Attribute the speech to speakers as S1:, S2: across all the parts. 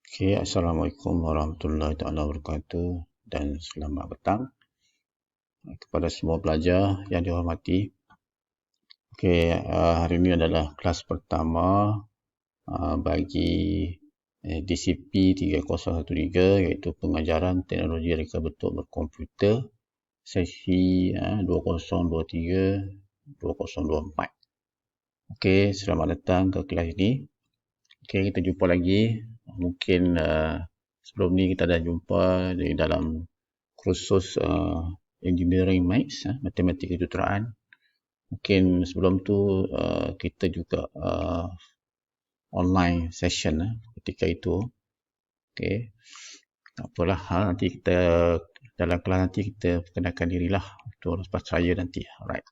S1: Okay, Assalamualaikum warahmatullahi wabarakatuh dan selamat petang kepada semua pelajar yang dihormati. Okay, hari ini adalah kelas pertama bagi DCP 3013 iaitu pengajaran teknologi reka bentuk berkomputer sesi 2023-2024. Okay, selamat datang ke kelas ini. Okay, kita jumpa lagi. Mungkin sebelum ni kita dah jumpa di dalam kursus Engineering Maths, Matematik Kejuruteraan. Mungkin sebelum tu kita juga online session ketika itu. Okay. Tak apalah, nanti kita dalam kelas nanti kita perkenalkan dirilah untuk lepas saya nanti. Alright.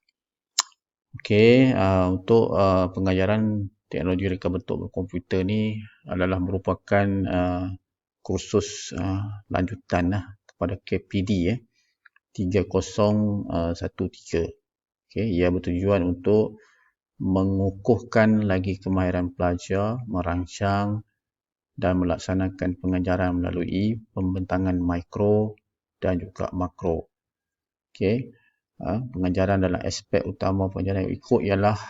S1: Okay, untuk pengajaran teknologi reka bentuk berkomputer ni adalah merupakan kursus lanjutan kepada KPD 3013. Okay, ia bertujuan untuk mengukuhkan lagi kemahiran pelajar merancang dan melaksanakan pengajaran melalui pembentangan mikro dan juga makro. Okay. Pengajaran dalam aspek utama pengajaran yang ikut ialah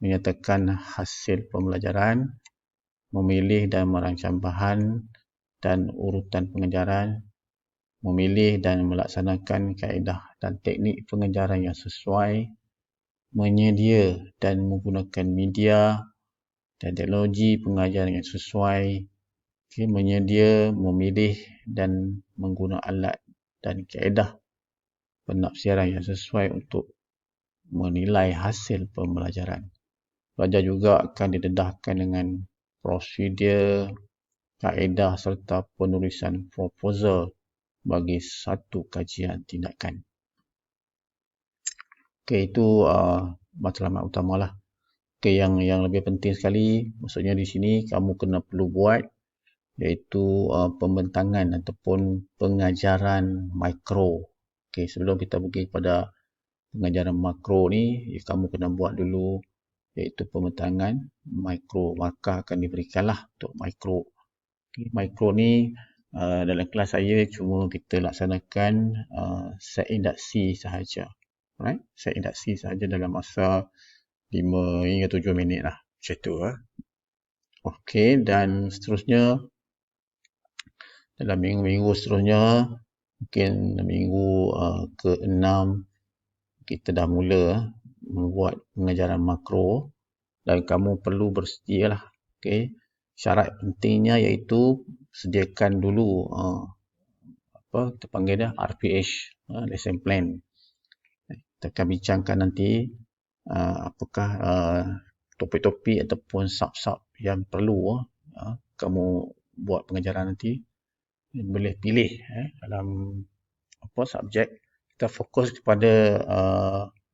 S1: menyatakan hasil pembelajaran, memilih dan merancang bahan dan urutan pengajaran, memilih dan melaksanakan kaedah dan teknik pengajaran yang sesuai, menyedia dan menggunakan media dan teknologi pengajaran yang sesuai, menyedia, memilih dan menggunakan alat dan kaedah penafsiran yang sesuai untuk menilai hasil pembelajaran. Pelajar juga akan didedahkan dengan prosedur, kaedah serta penulisan proposal bagi satu kajian tindakan. Okey, itu matlamat utamalah. Okey, yang lebih penting sekali, maksudnya di sini kamu kena perlu buat iaitu pembentangan ataupun pengajaran mikro. Okey, sebelum kita pergi kepada pengajaran makro ni, kamu kena buat dulu iaitu pembentangan mikro. Maka akan diberikanlah untuk mikro. Okay, mikro ni dalam kelas saya cuma kita laksanakan set induksi sahaja. Alright, set induksi sahaja dalam masa 5 hingga 7 minit lah. Macam tu. Okey, dan seterusnya dalam minggu-minggu seterusnya, mungkin minggu ke-6 kita dah mula membuat pengajaran makro dan kamu perlu bersedia lah. Okay. Syarat pentingnya iaitu sediakan dulu kita panggil dia RPH, lesson plan. Kita akan bincangkan nanti apakah topik-topik ataupun sub-sub yang perlu kamu buat pengajaran nanti. Boleh pilih dalam subjek. Kita fokus kepada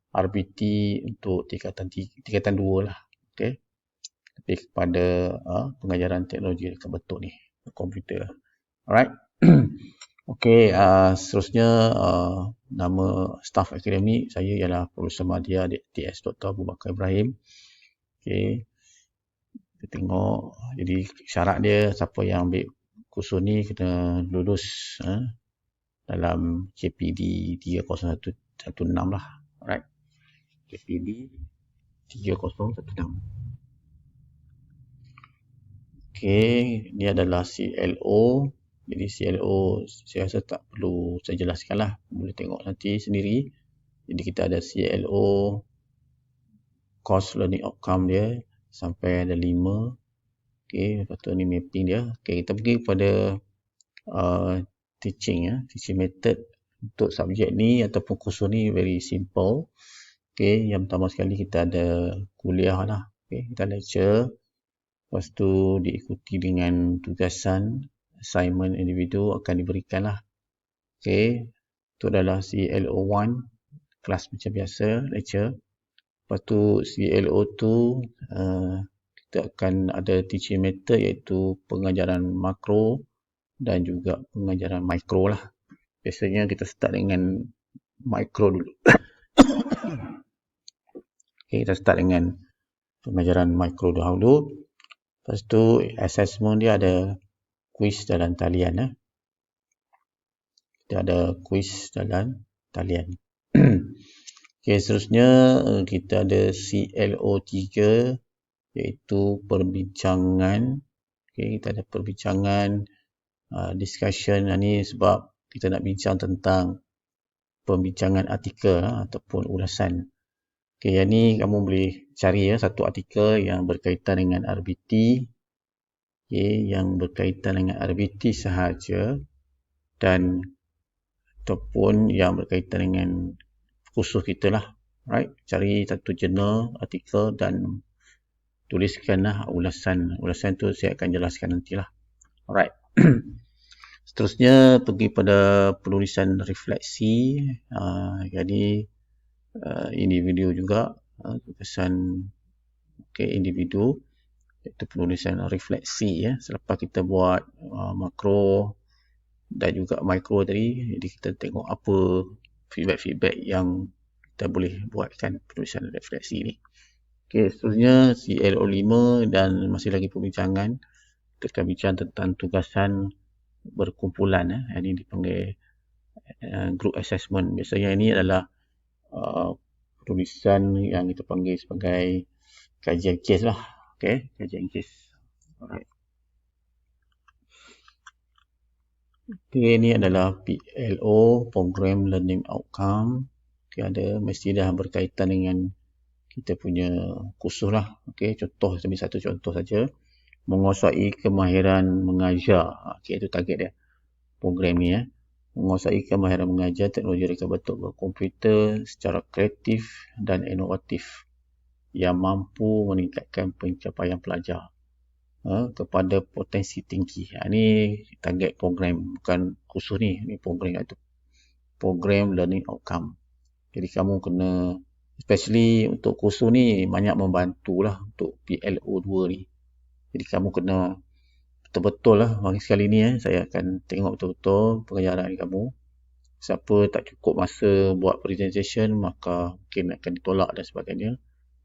S1: RBT untuk tingkatan 2 lah. Okay. Lebih kepada pengajaran teknologi reka bentuk ni, komputer. Alright. Okey, seterusnya nama staf akademik saya ialah Profesor Madya DTS Dr. Abu Bakar Ibrahim. Okey. Kita tengok jadi syarat dia siapa yang ambil kursus ni kena lulus dalam KPD 3016 lah. Alright. KPD 3016. Okey, ini adalah CLO. Jadi CLO saya rasa tak perlu saya jelaskan lah. Boleh tengok nanti sendiri. Jadi kita ada CLO, course learning outcome dia sampai ada 5. Okey, lepas tu ni mapping dia. Okey, kita pergi kepada teaching method untuk subjek ni ataupun kursus ni very simple. Okey, yang pertama sekali kita ada kuliah lah. Okey, kita lecture. Lepas tu diikuti dengan tugasan, assignment individu akan diberikan lah. Okey, itu adalah CLO1, kelas macam biasa, lecture. Lepas tu CLO2, kita akan ada teaching method iaitu pengajaran makro dan juga pengajaran mikro lah. Biasanya kita start dengan mikro dulu. Okay, kita start dengan pengajaran mikro dahulu. Lepas tu assessment dia ada kuis dalam talian. Dia ada kuis dalam talian. Okay, seterusnya kita ada CLO3 iaitu perbincangan. Okay, kita ada perbincangan, discussion. Ni sebab kita nak bincang tentang pembincangan artikel ataupun ulasan. Okay, yang ni kamu boleh cari satu artikel yang berkaitan dengan RBT. Okay, yang berkaitan dengan RBT sahaja dan ataupun yang berkaitan dengan kursus kita lah. Right? Cari satu jurnal, artikel dan tuliskanlah ulasan. Ulasan tu saya akan jelaskan nantilah. Alright. Seterusnya pergi pada penulisan refleksi. Jadi individu juga, tulisan individu, iaitu penulisan refleksi. Selepas kita buat makro dan juga mikro tadi, jadi kita tengok apa feedback yang kita boleh buatkan penulisan refleksi ni. Okay, seterusnya CLO5 dan masih lagi perbincangan. Kita akan bincang tentang tugasan berkumpulan. Ini dipanggil group assessment. Biasanya ini adalah tulisan yang kita panggil sebagai kajian kes lah. Okay, kajian kes. Alright. Okay, ini adalah PLO, Program Learning Outcome. Okay, ada mesti dah berkaitan dengan kita punya kursus lah. Okay, contoh, ambil satu contoh saja. Menguasai kemahiran mengajar. Okay, itu target dia. Program ni menguasai kemahiran mengajar teknologi reka bentuk berkomputer secara kreatif dan inovatif yang mampu meningkatkan pencapaian pelajar kepada potensi tinggi. Ini target program, bukan kursus ni. Ini program itu. Program Learning Outcome. Jadi kamu kena, especially untuk kursus ni banyak membantulah untuk PLO2 ni. Jadi kamu kena betul-betul lah. Hari sekali ni saya akan tengok betul-betul pengajaran kamu. Siapa tak cukup masa buat presentation, maka mungkin akan ditolak dan sebagainya.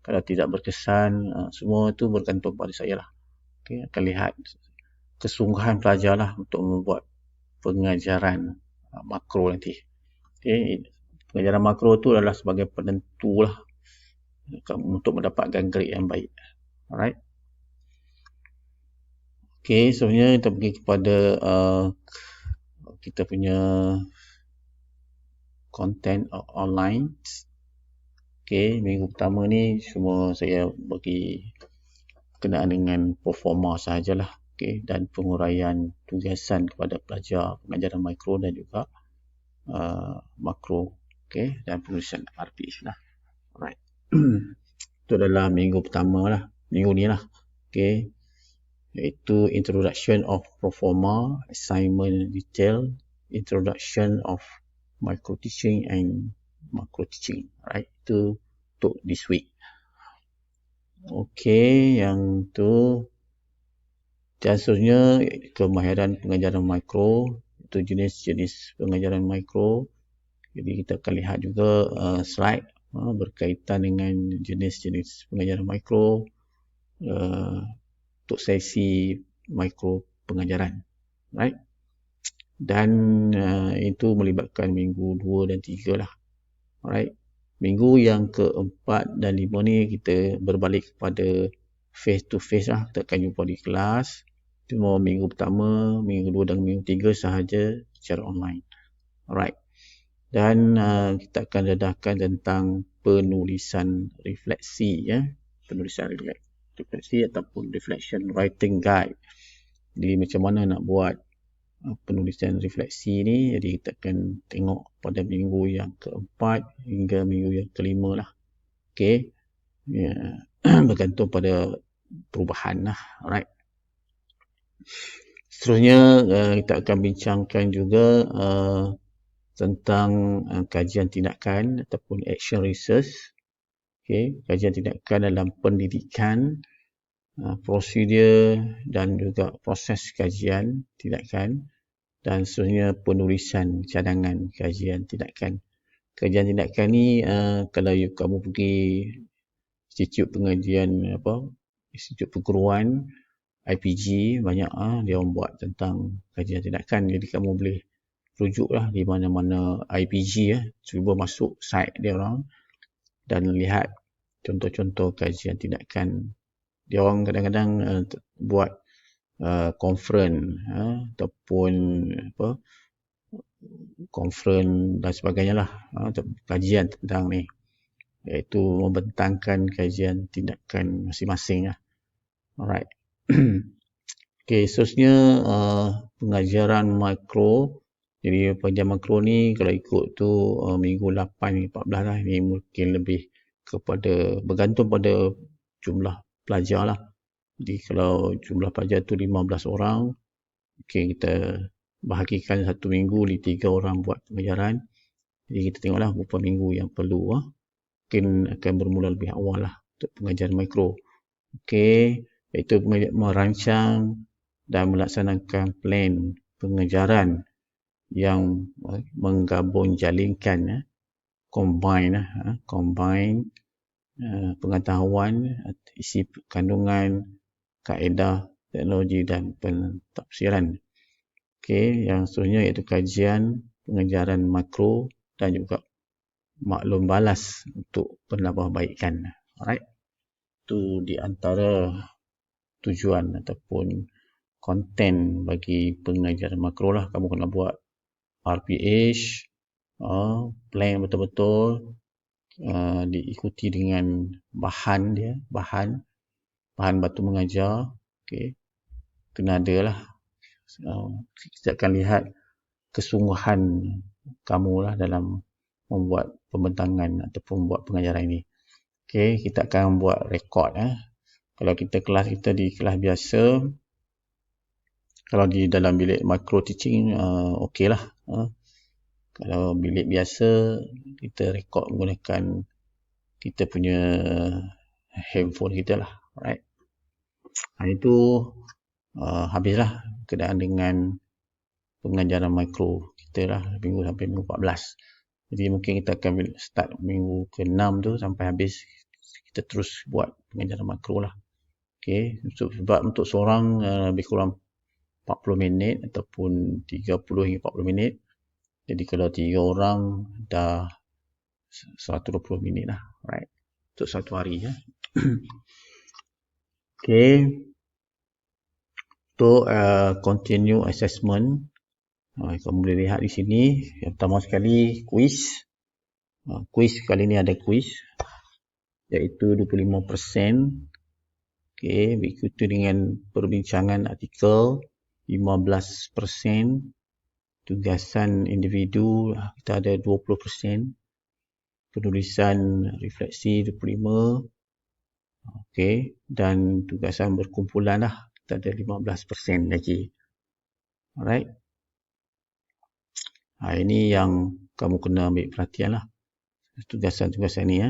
S1: Kalau tidak berkesan, semua tu bergantung pada saya lah. Okay, akan lihat kesungguhan pelajar lah untuk membuat pengajaran makro nanti. Okay, pengajaran makro tu adalah sebagai penentu lah untuk mendapatkan grade yang baik. Alright. Okay, sebenarnya kita pergi kepada kita punya content online. Okay, minggu pertama ni semua saya bagi berkenaan dengan performa sahajalah. Okay, dan penguraian tugasan kepada pelajar pengajaran mikro dan juga makro. Okay, dan penulisan RPH lah. Alright. Itu adalah minggu pertama lah. Minggu ni lah. Okay. Iaitu Introduction of Proforma, Assignment Detail, Introduction of Micro Teaching and Macro Teaching. Right, itu untuk this week. Okay, yang tu seterusnya kemahiran pengajaran mikro, itu jenis-jenis pengajaran mikro. Jadi kita akan lihat juga slide berkaitan dengan jenis-jenis pengajaran mikro untuk sesi mikro pengajaran, right? Dan itu melibatkan minggu 2 dan 3 lah, alright. Minggu yang keempat dan 5 ni kita berbalik kepada face to face lah. Kita akan jumpa di kelas. Cuma minggu pertama, minggu 2 dan minggu 3 sahaja secara online, alright. Dan kita akan dedahkan tentang penulisan refleksi, penulisan refleksi ataupun reflection writing guide. Jadi macam mana nak buat penulisan refleksi ni. Jadi kita akan tengok pada minggu yang keempat hingga minggu yang kelima lah. Okay, bergantung pada perubahan lah. Alright. Seterusnya kita akan bincangkan juga tentang kajian tindakan ataupun action research. Okay, kajian tindakan dalam pendidikan, prosedur dan juga proses kajian tindakan, dan seterusnya penulisan cadangan kajian tindakan. Kajian tindakan ni kalau kamu pergi institut pengajian institut perguruan, IPG banyak dia orang buat tentang kajian tindakan. Jadi kamu boleh rujuklah di mana-mana IPG cuba masuk site dia orang dan lihat contoh-contoh kajian tindakan. Dia orang kadang-kadang buat conference ataupun conference dan sebagainya lah, kajian tentang ni, iaitu membentangkan kajian tindakan masing-masing lah. Alright. Okay, seterusnya pengajaran makro. Jadi pengajaran makro ni kalau ikut tu minggu 8 14 lah, ni mungkin lebih kepada bergantung pada jumlah pelajar lah. Jadi kalau jumlah pelajar tu 15 orang, okay, kita bahagikan satu minggu di 3 orang buat pengajaran. Jadi kita tengoklah berapa minggu yang perlu. Mungkin akan bermula lebih awal lah untuk pengajaran mikro. Okay, iaitu merancang dan melaksanakan plan pengajaran yang menggabung jalinkan combine pengetahuan, isi kandungan, kaedah, teknologi dan pentafsiran. Okay, yang seterusnya iaitu kajian pengajaran makro dan juga maklum balas untuk penambahbaikan. Alright. Itu di antara tujuan ataupun konten bagi pengajaran makro lah. Kamu kena buat RPH, plan betul-betul, diikuti dengan bahan dia, bahan batu mengajar. Okay, kena ada lah. Kita akan lihat kesungguhan kamu lah dalam membuat pembentangan ataupun buat pengajaran ini. Okay, kita akan buat rekod. Kalau kita di kelas biasa, kalau di dalam bilik micro teaching, okey lah. Kalau bilik biasa, kita rekod menggunakan kita punya handphone kita lah. Alright. Itu habislah berkenaan dengan pengajaran mikro kita lah, minggu sampai minggu 14. Jadi mungkin kita akan start minggu ke-6 tu sampai habis, kita terus buat pengajaran makro lah. Okay, sebab untuk seorang lebih kurang 40 minit ataupun 30 hingga 40 minit. Jadi kalau 3 orang dah 120 minit lah. Right. Untuk satu hari. Okay. Untuk continue assessment, kamu boleh lihat di sini. Yang pertama sekali quiz. Quiz kali ni ada quiz, iaitu 25%. Okay, diikuti dengan perbincangan artikel 15%. Tugasan individu kita ada 20%. Penulisan refleksi 25%. Okay, dan tugasan berkumpulan lah kita ada 15% lagi. Alright. Ini yang kamu kena ambil perhatian lah, tugasan-tugasan ni.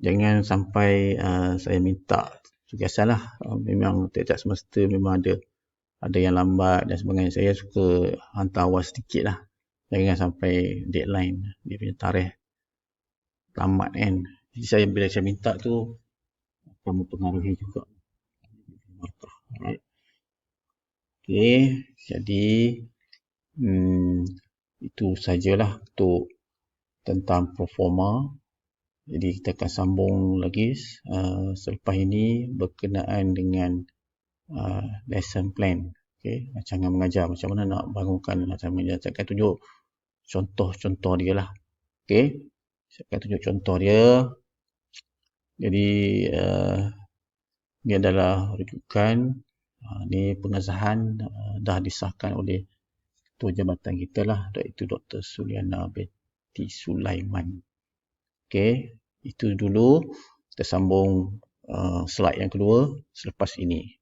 S1: Jangan sampai saya minta tugasan lah. Memang tak semesta memang ada yang lambat dan sebagainya. Saya suka hantar awal sedikit lah. Jangan sampai deadline, dia punya tarikh tamat kan. Jadi bila saya minta tu akan mempengaruhi juga. Okay, jadi itu sajalah untuk tentang proforma. Jadi kita akan sambung lagi selepas ini berkenaan dengan lesson plan. Okay, rancangan mengajar, macam mana nak bangunkan rancangan mengajar. Saya akan tunjuk contoh-contoh dia lah. Okay, saya akan tunjuk contoh dia. Jadi ini adalah rujukan. Ini pengesahan dah disahkan oleh Ketua Jabatan kita lah, iaitu Dr. Suliana Betty Sulaiman. Okay, itu dulu. Kita sambung slide yang kedua selepas ini.